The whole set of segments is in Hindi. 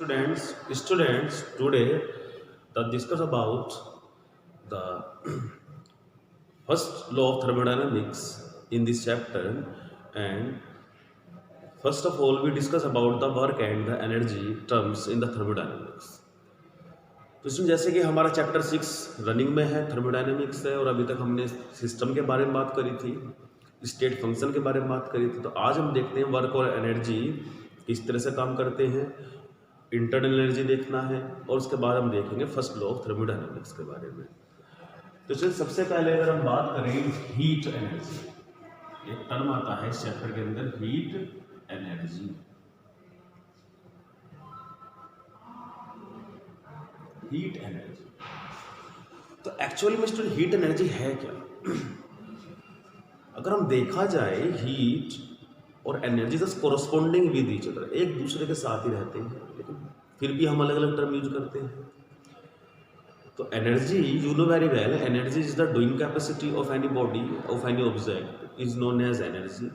Students, today the discuss about the first law of thermodynamics in this chapter, and first of all we discuss about the work and the energy terms in the thermodynamics. तो इसमें जैसे कि हमारा चैप्टर 6 रनिंग में है, थर्मोडायनेमिक्स है, और अभी तक हमने सिस्टम के बारे में बात करी थी, स्टेट फंक्शन के बारे में बात करी थी। तो आज हम देखते हैं वर्क और एनर्जी किस तरह से काम करते हैं, इंटरनल एनर्जी देखना है, और उसके बाद हम देखेंगे फर्स्ट लॉ ऑफ थर्मोडायनेमिक्स के बारे में। तो चलिए सबसे पहले अगर हम बात करें हीट एनर्जी, एक टर्म आता है इस चैप्टर के अंदर, हीट एनर्जी। हीट एनर्जी तो एक्चुअली में स्टूडेंट हीट एनर्जी है क्या? अगर हम देखा जाए हीट और energy just corresponding with each other, एक दूसरे के साथ ही रहते हैं, लेकिन फिर भी हम अलग अलग टर्म यूज करते हैं। तो energy, you know very well, energy is the doing capacity of any body, of any object, is known as energy.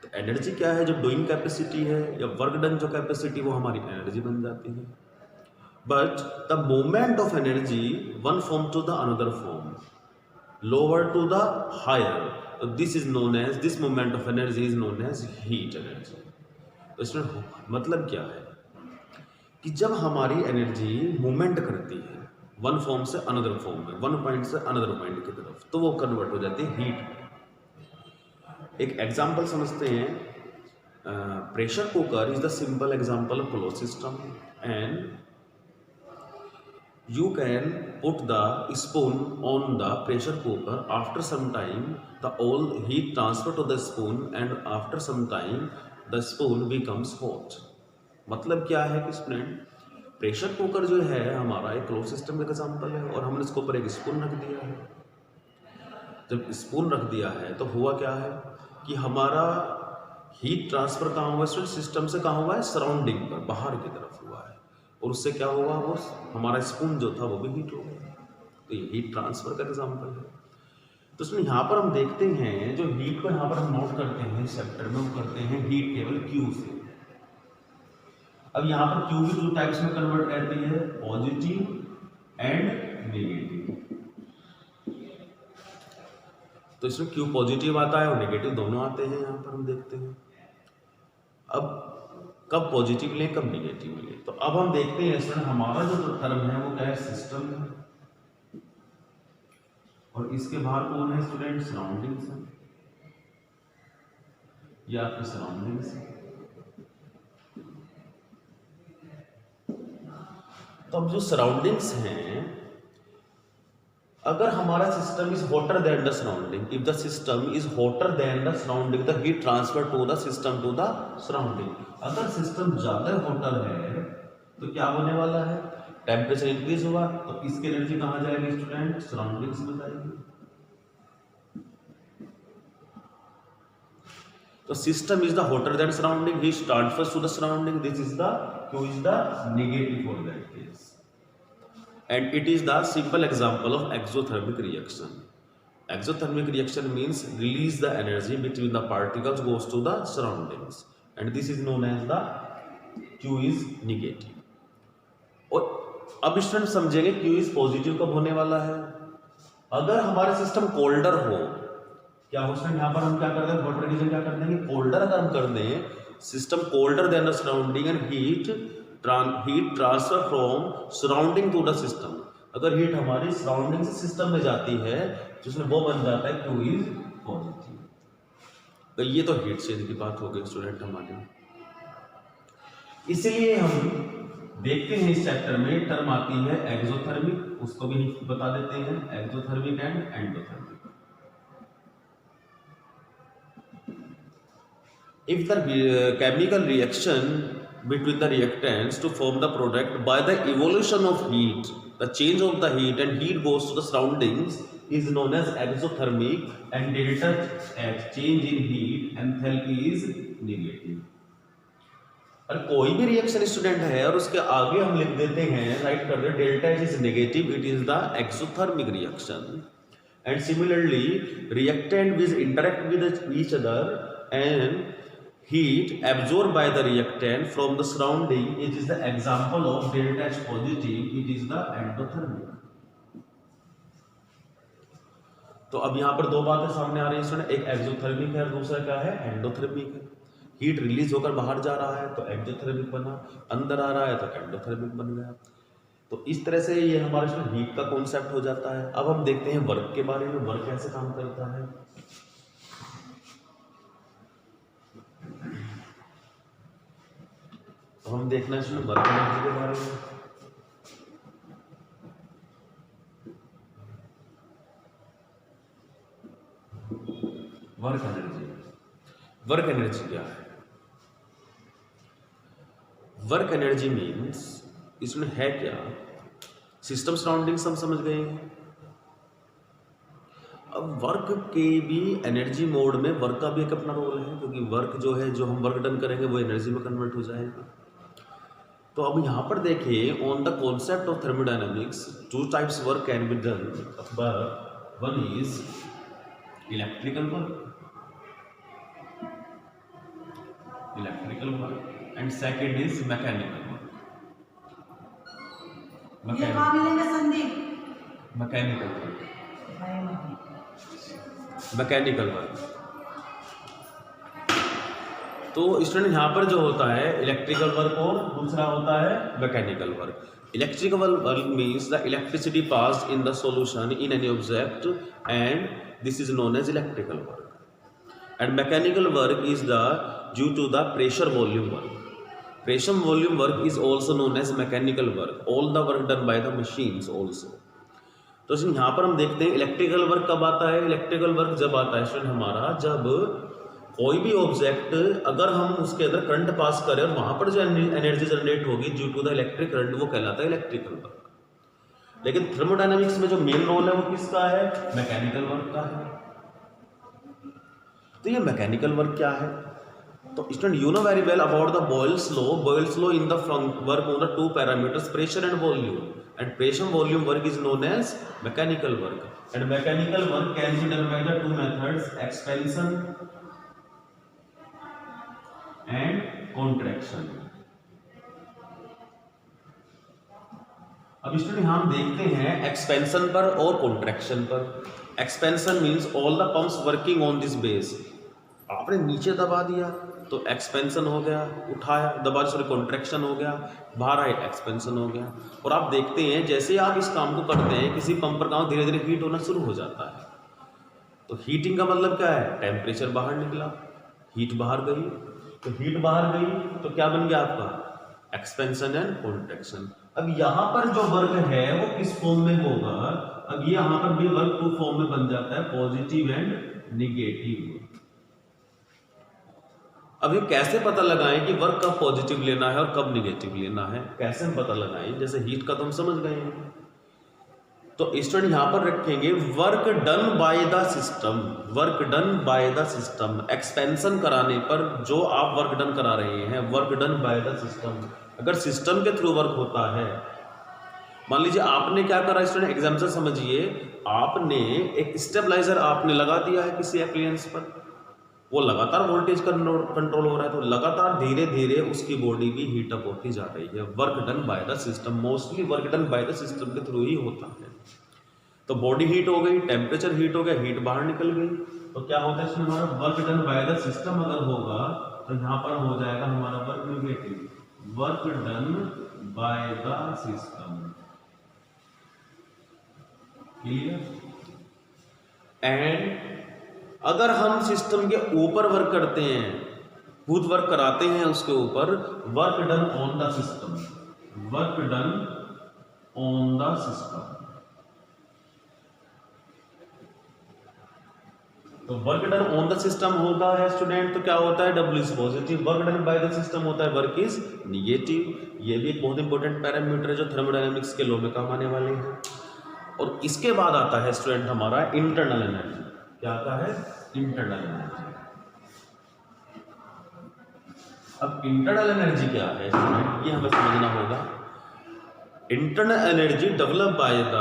तो एनर्जी क्या है? जो डूइंग कैपेसिटी है या वर्क डन जो कैपेसिटी, वो हमारी एनर्जी बन जाती है। But the movement of energy one form to the another form, lower to the higher, so this is known as, this movement of energy is known as heat energy. तो इसमें मतलब क्या है कि जब हमारी एनर्जी मूवमेंट करती है वन फॉर्म से अनदर फॉर्म में, वन पॉइंट से अनदर पॉइंट की तरफ, तो वो कन्वर्ट हो जाती है हीट में। एक एग्जांपल समझते हैं, pressure cooker is the simple example of close system, and you can put the spoon on the pressure cooker. After some time the all heat transfer to the spoon, and after some time the spoon becomes hot. मतलब क्या है कि स्टूडेंट, प्रेशर कुकर जो है हमारा एक क्लोज सिस्टम का एग्जांपल है, और हमने इसके ऊपर एक स्पून रख दिया है। जब स्पून रख दिया है तो हुआ क्या है कि हमारा हीट ट्रांसफर कहाँ हुआ है? सिस्टम से कहाँ हुआ है? सराउंडिंग पर, बाहर की तरफ हुआ है, और उससे क्या होगा, वो हमारा स्पून जो था वो भी हीट हो गया। तो ये हीट ट्रांसफर का एग्जांपल है। तो इसमें यहाँ पर हम देखते हैं, जो हीट को यहाँ पर हम नोट करते हैं इस चैप्टर में, वो करते हैं हीट केवल क्यू से। अब यहाँ पर क्यू भी 2 टाइप्स में कन्वर्ट करती है, पॉजिटिव एंड नेगेटिव। तो इसमें क्यू पॉजिटिव आता है और नेगेटिव दोनों आते हैं, यहाँ पर हम देखते हैं। अब कब पॉजिटिव लें, कब नेगेटिव लें? तो अब हम देखते हैं इसमें हमारा जो टर्म है वो क्या है? सिस्टम है, और इसके बाहर कौन है स्टूडेंट? सराउंडिंग्स है, ये आपके सराउंडिंग्स है। तो अब जो सराउंडिंग्स हैं, अगर हमारा system is hotter than the surrounding, if the system is hotter than the surrounding, the heat transfer to the system to the surrounding. अगर सिस्टम ज्यादा हॉटर है तो क्या होने वाला है? टेम्परेचर इंक्रीज हुआ, तो इसकी एनर्जी कहां जाएगी स्टूडेंट? सराउंडिंग्स में जाएगी। तो system is the hotter than surrounding, heat transfers to the surrounding, this is the Q is the negative for that case, and it is the simple example of exothermic reaction. Exothermic reaction means release the energy between the particles goes to the surroundings, and this is known as the Q is negative. और अब स्टूडेंट समझेंगे Q is पॉजिटिव कब होने वाला है? अगर हमारा सिस्टम कोल्डर हो, क्या हो स्टूडेंट? यहाँ पर हम क्या करते हैं, वाटर रीजन क्या कर देंगे, कोल्डर। अगर हम कर दें system colder than the surrounding, and heat transfer from surrounding to the system, अगर हीट हमारी सराउंडिंग से सिस्टम में जाती है तो उसमें वो बन जाता है क्यू इज पॉजिटिव। तो ये तो हीट चेंज की बात हो गई स्टूडेंट हमारी। इसलिए हम देखते हैं इस चैप्टर में टर्म आती है एक्सोथर्मिक, उसको भी बता देते हैं, exothermic and endothermic. If the chemical reaction between the reactants to form the product by the evolution of heat, the change of the heat, and heat goes to the surroundings, is known as exothermic, and delta H change in heat enthalpy is negative. और कोई भी रिएक्शन स्टूडेंट है और उसके आगे हम लिख देते हैं, राइट कर दे, delta H is negative, it is the exothermic reaction. And similarly reactant will interact with each other and heat absorbed by the reactant from the surrounding, it is the example of delta H positive, it is the endothermic. तो अब यहाँ पर दो बातें सामने आ रही हैं, एक एक्सोथर्मिक है और दूसरा क्या है, एंडोथर्मिक है। हीट रिलीज होकर बाहर जा रहा है तो एक्सोथर्मिक बना, अंदर आ रहा है तो एंडोथर्मिक बन गया। तो इस तरह से ये हमारे इसमें हीट का कॉन्सेप्ट हो जाता है। अब हम देखते हैं वर्क के बारे में, वर्क कैसे काम करता है। तो हम देखना है इसमें वर्क एनर्जी के बारे में। वर्क एनर्जी, वर्क एनर्जी क्या है? वर्क एनर्जी मीन्स इसमें है क्या, सिस्टम सराउंडिंग्स हम समझ गए हैं। अब वर्क के भी एनर्जी मोड में वर्क का भी एक अपना रोल है, क्योंकि वर्क जो है, जो हम वर्क डन करेंगे वो एनर्जी में कन्वर्ट हो जाएगा। तो अब यहाँ पर देखिए, on the concept of thermodynamics two types work can be done, but one is electrical work, and second is mechanical work. Mechanical work. तो स्टूडेंट यहाँ पर जो होता है इलेक्ट्रिकल वर्क और दूसरा होता है mechanical work. Electrical work means the electricity passed in the solution in any object and this is known as electrical work, and mechanical work is the due to the pressure volume work. Pressure volume work is also known as mechanical work. All the work done by the machines also. तो यहाँ पर हम देखते हैं इलेक्ट्रिकल वर्क कब आता है। इलेक्ट्रिकल वर्क जब आता है स्टूडेंट हमारा, जब कोई भी ऑब्जेक्ट अगर हम उसके अंदर करंट पास करें और वहां पर जो एनर्जी जनरेट होगी due to the electric current, वो कहलाता है इलेक्ट्रिकल वर्क। लेकिन थर्मोडायनामिक्स में जो मेन रोल है वो किसका है, मैकेनिकल वर्क का है। तो ये मैकेनिकल वर्क क्या है? तो student you know very well about the Boyle's law. Boyle's law in the work on the two parameters, pressure and volume, and pressure volume work is known as mechanical work, and mechanical work can be done by the two methods, expansion and contraction. अब स्टूडेंट हम देखते हैं एक्सपेंशन पर और कॉन्ट्रैक्शन पर। Expansion means all the pumps working on this base. आपने नीचे दबा दिया तो एक्सपेंशन हो गया, उठाया दबा, सॉरी कॉन्ट्रैक्शन हो गया, बाहर आए एक्सपेंशन हो गया। और आप देखते हैं जैसे आप इस काम को करते हैं, किसी पंप पर काम धीरे धीरे हीट होना शुरू हो जाता है। तो हीटिंग का मतलब क्या है, टेम्परेचर बाहर निकला, हीट बाहर गई। तो हीट बाहर गई तो क्या बन गया आपका, एक्सपेंशन एंड कॉन्ट्रैक्शन। अब यहाँ पर जो वर्क है वो किस फॉर्म में होगा, अब ये यहाँ पर भी वर्क टू फॉर्म में बन जाता है, पॉजिटिव एंड निगेटिव। अब ये कैसे पता लगाएं कि वर्क कब पॉजिटिव लेना है और कब निगेटिव लेना है, कैसे हम पता लगाएं? जैसे हीट का तो हम समझ गए हैं। तो स्टूडेंट यहां पर रखेंगे work done by the system, work done by the system. Expansion कराने पर जो आप वर्क डन करा रहे हैं, work done by the system. अगर सिस्टम के थ्रू वर्क होता है, मान लीजिए आपने क्या करा स्टूडेंट, एग्जाम्पल समझिए, आपने एक स्टेबलाइजर आपने लगा दिया है किसी एप्लायंस पर, वो लगातार वोल्टेज कंट्रोल हो रहा है, तो लगातार धीरे धीरे उसकी बॉडी भी हीटअप होती जा रही है। Work done by the system, mostly work done by the system के थ्रू ही होता है। तो बॉडी हीट हो गई, टेम्परेचर हीट हो गया, हीट बाहर निकल गई, तो क्या होता है इसमें हमारा work done by the system अगर होगा तो यहाँ पर हो जाएगा हमारा work negative, work done by the system. Clear? And अगर हम सिस्टम के ऊपर वर्क करते हैं, खुद वर्क कराते हैं उसके ऊपर, work done on the system, work done on the system. तो work done on the system होगा है स्टूडेंट, तो क्या होता है, W is positive. Work done by the system होता है, वर्क इज निगेटिव। ये भी एक बहुत इंपॉर्टेंट पैरामीटर है जो थर्मोडायनामिक्स के लॉ में काम आने वाले हैं। और इसके बाद आता है स्टूडेंट हमारा इंटरनल एनर्जी। क्या आता है, इंटरनल एनर्जी। अब इंटरनल एनर्जी क्या है स्टूडेंट, ये हमें समझना होगा। Internal energy develop by the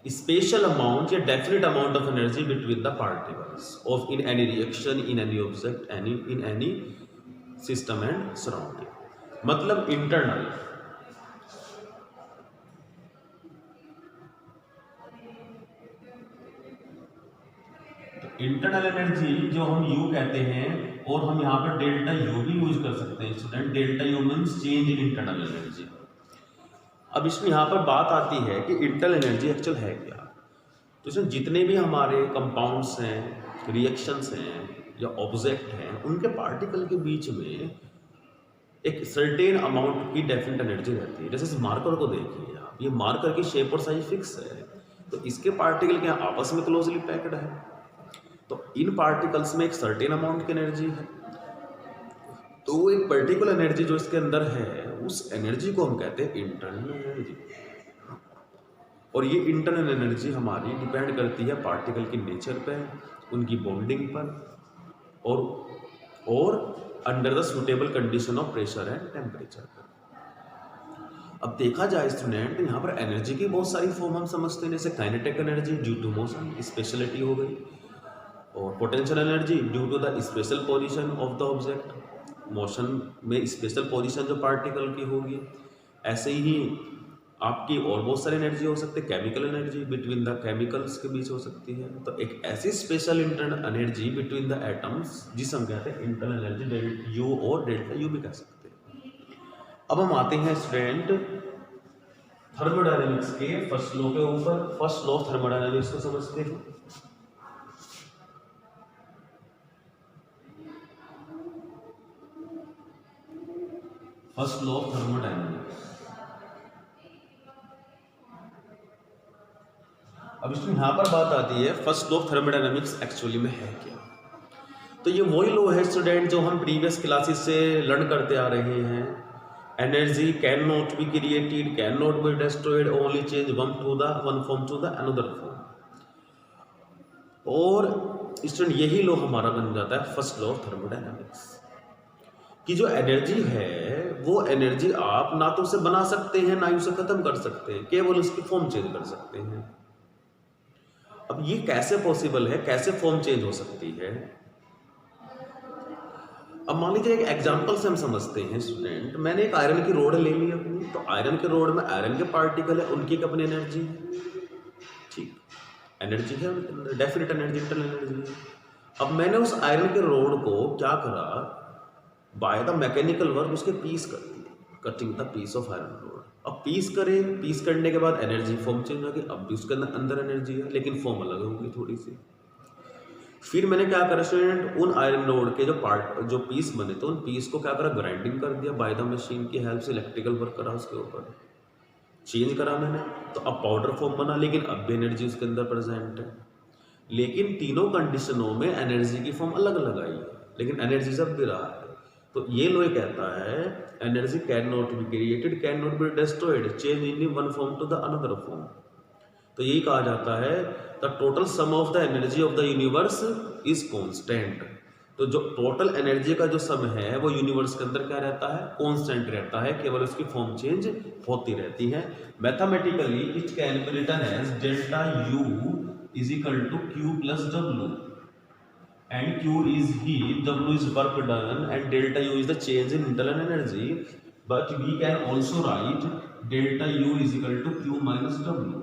special amount या definite amount of energy between the particles of in any reaction in any object in any system and surrounding. मतलब इंटरनल एनर्जी जो हम यू कहते हैं, और हम यहाँ पर डेल्टा यू भी यूज कर सकते हैं student. Delta U means change in internal energy. अब इसमें यहाँ पर बात आती है कि इंटरनल एनर्जी एक्चुअल है क्या। तो इसमें जितने भी हमारे कंपाउंड्स हैं, रिएक्शंस हैं या ऑब्जेक्ट हैं, उनके पार्टिकल के बीच में एक सर्टेन अमाउंट की डेफिनेट एनर्जी रहती है। जैसे इस मार्कर को देखिए आप, ये मार्कर की शेप और साइज फिक्स है, तो इसके पार्टिकल क्या आपस में क्लोजली पैक्ड है, तो इन पार्टिकल्स में एक सर्टेन अमाउंट की एनर्जी है। तो वो एक पर्टिकुलर एनर्जी जो इसके अंदर है, उस एनर्जी को हम कहते हैं इंटरनल एनर्जी। और ये इंटरनल एनर्जी हमारी डिपेंड करती है पार्टिकल की नेचर पे, उनकी बॉन्डिंग पर, और under the suitable condition of pressure and temperature पर। अब देखा जाए स्टूडेंट, यहाँ पर एनर्जी की बहुत सारी फॉर्म हम समझते हैं, जैसे kinetic energy due to motion, speciality हो गई, और potential energy due to the special position of the object, motion में स्पेशल पोजीशन जो पार्टिकल की होगी। ऐसे ही आपकी और बहुत सारी एनर्जी हो सकती है, chemical energy between the chemicals के बीच हो सकती है। तो एक ऐसी special internal energy between the atoms जिसे हम कहते हैं इंटरनल एनर्जी, डेल्टा यू और डेल्टा यू भी कह सकते हैं। अब हम आते हैं स्टूडेंट थर्मोडायनेमिक्स के फर्स्ट लॉ के ऊपर। फर्स्ट लॉ ऑफ थर्मोडायनेमिक्स को समझते हैं। First law of thermodynamics. अब इसमें यहां पर बात आती है first law of thermodynamics actually में है क्या। तो ये वही लॉ है स्टूडेंट जो हम प्रीवियस क्लासेस से लर्न करते आ रहे हैं। Energy can not be created, can not be destroyed, only change one form to the another form. और स्टूडेंट यही लॉ हमारा बन जाता है फर्स्ट लॉ ऑफ थर्मोडायनेमिक्स, कि जो एनर्जी है वो एनर्जी आप ना तो उसे बना सकते हैं ना ही उसे खत्म कर सकते हैं, केवल उसकी फॉर्म चेंज कर सकते हैं। अब ये कैसे पॉसिबल है, कैसे फॉर्म चेंज हो सकती है। अब मान लीजिए एक एग्जांपल से हम समझते हैं स्टूडेंट। मैंने एक आयरन की रोड ले ली अपनी, तो आयरन के रोड में आयरन के पार्टिकल है, उनकी एक अपनी एनर्जी है, ठीक, एनर्जी है, डेफिनेट एनर्जी, इंटरनल एनर्जी है। अब मैंने उस आयरन के रोड को क्या करा, बाय द मैकेनिकल वर्क उसके पीस कर दिए, cutting the piece of iron road. अब पीस करें, पीस करने के बाद एनर्जी फॉर्म चेंज हो गई, अब भी उसके अंदर एनर्जी है लेकिन फॉर्म अलग होगी थोड़ी सी। फिर मैंने क्या करा स्टूडेंट, उन आयरन रोड के जो पीस बने थे, उन पीस को क्या करा, ग्राइंडिंग कर दिया बाय द मशीन की हेल्प से, इलेक्ट्रिकल वर्क करा उसके ऊपर, चेंज करा मैंने, तो अब पाउडर फॉर्म बना, लेकिन अब भी एनर्जी उसके अंदर प्रेजेंट है। लेकिन तीनों कंडीशनों में एनर्जी की फॉर्म अलग अलग आई है, लेकिन एनर्जी जब भी रहा है। तो ये लॉ कहता है energy can not be created, can not be destroyed, change in one form to the another form. तो यही कहा जाता है the total sum of the energy of the universe is constant. तो जो टोटल एनर्जी का जो सम है वो यूनिवर्स के अंदर क्या रहता है, कांस्टेंट रहता है, केवल उसकी फॉर्म चेंज होती रहती है। Mathematically it can be written as delta U is equal to Q plus W, and Q is heat, W is work done, and delta U is the change in internal energy. But we can also write delta U is equal to Q minus W,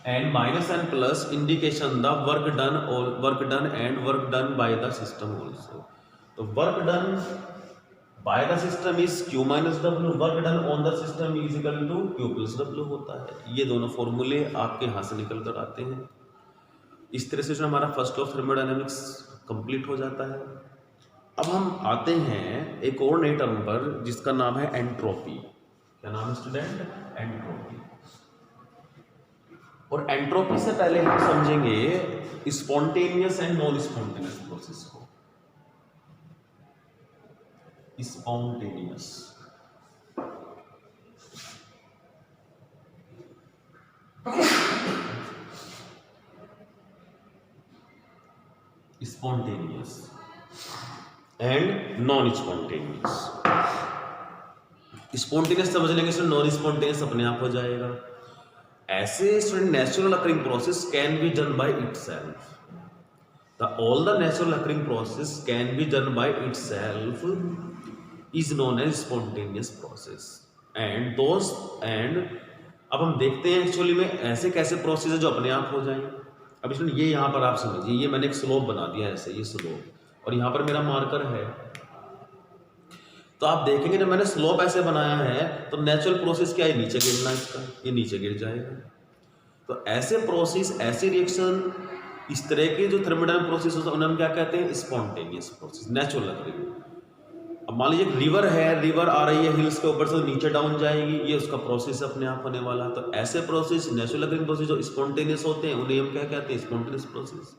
and minus and plus indication the work done and work done by the system also. तो work done by the system is Q minus W, work done on the system is equal to Q plus W होता है। ये दोनों फॉर्मूले आपके यहाँ से निकल कर आते हैं। इस तरह से जो हमारा first law of thermodynamics complete हो जाता है। अब हम आते हैं एक और नए टर्म पर जिसका नाम है एंट्रोपी। क्या नाम है स्टूडेंट, एंट्रोपी। और एंट्रोपी से पहले हम समझेंगे spontaneous and non spontaneous process को। Spontaneous, spontaneous and non spontaneous. Spontaneous समझ लेंगे तो नॉन स्पॉन्टेनियस अपने आप हो जाएगा। ऐसे student natural occurring process can be done by itself, all the natural occurring process can be done by itself is known as spontaneous process and those and अब हम देखते हैं एक्चुअली में ऐसे कैसे प्रोसेस है जो अपने आप हो जाएंगे। अब इसमें ये यहाँ पर आप समझिए, ये मैंने एक स्लोप बना दिया ऐसे, ये स्लोप, और यहाँ पर मेरा मार्कर है। तो आप देखेंगे जब मैंने स्लोप ऐसे बनाया है तो नेचुरल प्रोसेस क्या है, नीचे गिरना, इसका ये नीचे गिर जाएगा। तो ऐसे प्रोसेस, ऐसी रिएक्शन, इस तरह के जो थर्मोडायनामिक प्रोसेस होता है उन्हें हम क्या कहते हैं, स्पॉन्टेनियस प्रोसेस, नेचुरल अकरिंग। अब मान लीजिए एक रिवर है, रिवर आ रही है हिल्स के ऊपर से नीचे डाउन जाएगी, ये उसका प्रोसेस अपने आप होने वाला। तो ऐसे प्रोसेस, नेचुरल अकरिंग प्रोसेस जो स्पॉन्टेनियस होते हैं उन्हें हम क्या कहते हैं, स्पॉन्टेनियस प्रोसेस।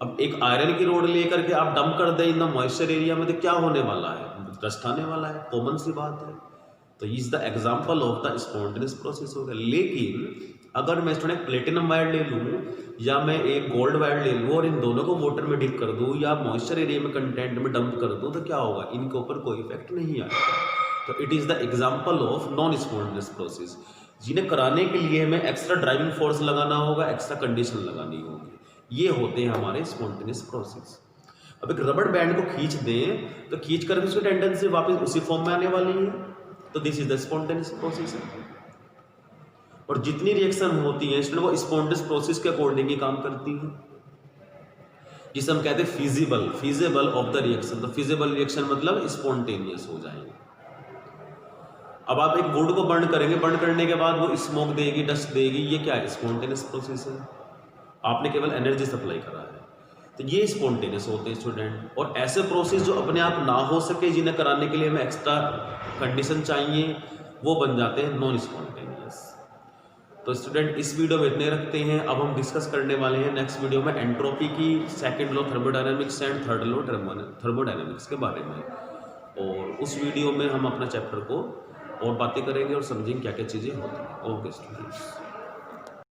अब एक आयरन की रोड लेकर के आप डंप कर दें इन द मॉइस्चर एरिया में, तो क्या होने वाला है, डस्ट आने वाला है, कॉमन सी बात है। तो is the example of the spontaneous process हो गया। लेकिन अगर मैं स्टूडेंट प्लेटिनम वायर ले लूँ या मैं एक गोल्ड वायर ले लूँ और इन दोनों को वाटर में डिप कर दूँ या मॉइस्चर एरिया में कंटेंट में डंप कर दूँ, तो क्या होगा, इनके ऊपर कोई इफेक्ट नहीं आएगा। तो it is the example of non spontaneous process, जिन्हें कराने के लिए हमें एक्स्ट्रा ड्राइविंग फोर्स लगाना होगा, एक्स्ट्रा कंडीशन लगानी होगी। ये होते हैं हमारे स्पॉन्टेनियस प्रोसेस। अब एक रबड़ बैंड को खींच दें तो खींच कर उसकी टेंडेंसी वापस उसी फॉर्म में आने वाली है, तो this is the spontaneous process है। और जितनी रिएक्शन होती है इसमें वो स्पॉन्टेनियस प्रोसेस के अकॉर्डिंग ही काम करती है, जिसे हम कहते हैं फीजिबल ऑफ द रिएक्शन। तो फीजिबल रिएक्शन मतलब स्पॉन्टेनियस हो जाएंगे। अब आप एक वुड को बर्न करेंगे, बर्न करने के बाद वो स्मोक देगी, डस्ट देगी, ये क्या है, स्पॉन्टेनियस प्रोसेस है। आपने केवल एनर्जी सप्लाई करा है, तो ये स्पॉन्टेनियस होते हैं स्टूडेंट। और ऐसे प्रोसेस जो अपने आप ना हो सके, जिन्हें कराने के लिए हमें एक्स्ट्रा कंडीशन चाहिए, वो बन जाते हैं नॉन स्पॉन्टेनियस। तो स्टूडेंट इस वीडियो में इतने रखते हैं। अब हम डिस्कस करने वाले हैं नेक्स्ट वीडियो में एंट्रोपी की, second law thermodynamics and third law thermodynamics के बारे में। और उस वीडियो में हम अपना चैप्टर को और बातें करेंगे और समझेंगे क्या क्या चीज़ें होती हैं। Okay students.